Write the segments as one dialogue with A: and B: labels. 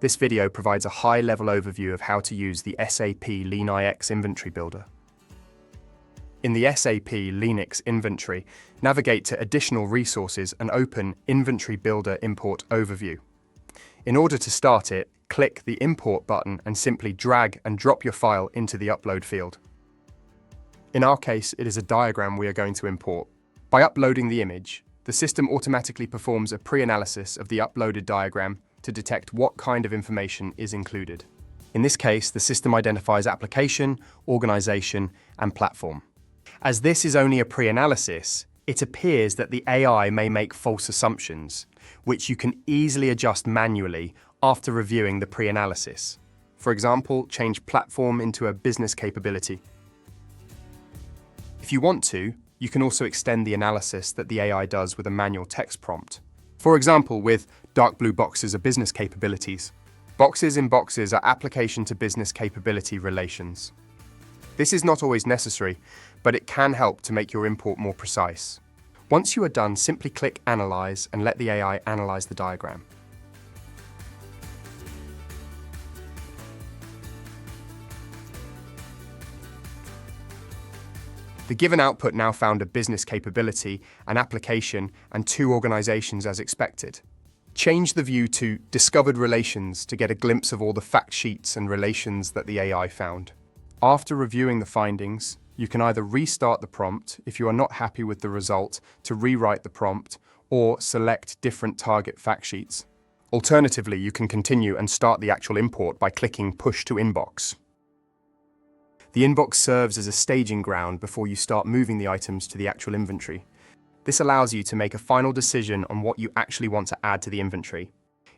A: This video provides a high-level overview of how to use the SAP LeanIX Inventory Builder. In the SAP LeanIX Inventory, navigate to Additional Resources and open Inventory Builder Import Overview. In order to start it, click the Import button and simply drag and drop your file into the Upload field. In our case, it is a diagram we are going to import. By uploading the image, the system automatically performs a pre-analysis of the uploaded diagram to detect what kind of information is included. In this case, the system identifies application, organization, and platform. As this is only a pre-analysis, it appears that the AI may make false assumptions, which you can easily adjust manually after reviewing the pre-analysis. For example, change platform into a business capability. If you want to, you can also extend the analysis that the AI does with a manual text prompt. For example, with dark blue boxes are business capabilities. Boxes in boxes are application to business capability relations. This is not always necessary, but it can help to make your import more precise. Once you are done, simply click Analyze and let the AI analyze the diagram. The given output now found a business capability, an application, and 2 organizations as expected. Change the view to Discovered Relations to get a glimpse of all the fact sheets and relations that the AI found. After reviewing the findings, you can either restart the prompt if you are not happy with the result to rewrite the prompt, or select different target fact sheets. Alternatively, you can continue and start the actual import by clicking Push to Inbox. The inbox serves as a staging ground before you start moving the items to the actual inventory. This allows you to make a final decision on what you actually want to add to the inventory.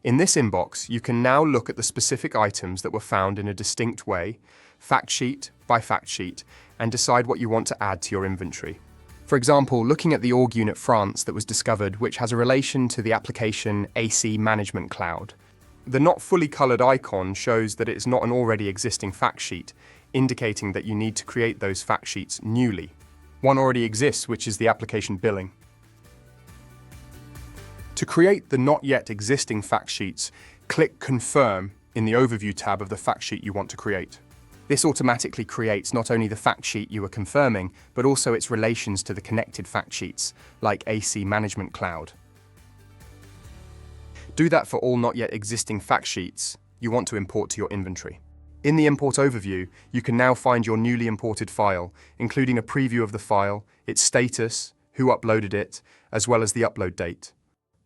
A: In this inbox, you can now look at the specific items that were found in a distinct way, fact sheet by fact sheet, and decide what you want to add to your inventory. For example, looking at the org unit France that was discovered, which has a relation to the application AC Management Cloud. The not fully colored icon shows that it is not an already existing fact sheet, indicating that you need to create those fact sheets newly. One already exists, which is the application billing. To create the not yet existing fact sheets, click Confirm in the Overview tab of the fact sheet you want to create. This automatically creates not only the fact sheet you are confirming, but also its relations to the connected fact sheets, like AC Management Cloud. Do that for all not yet existing fact sheets you want to import to your inventory. In the Import Overview, you can now find your newly imported file, including a preview of the file, its status, who uploaded it, as well as the upload date.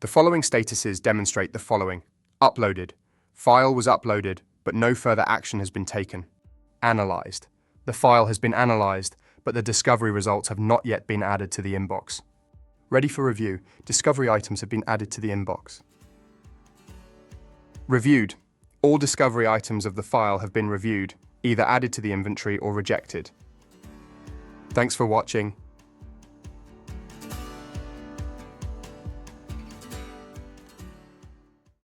A: The following statuses demonstrate the following. Uploaded. File was uploaded, but no further action has been taken. Analyzed. The file has been analyzed, but the discovery results have not yet been added to the inbox. Ready for review. Discovery items have been added to the inbox. Reviewed. All discovery items of the file have been reviewed, either added to the inventory or rejected. Thanks for watching.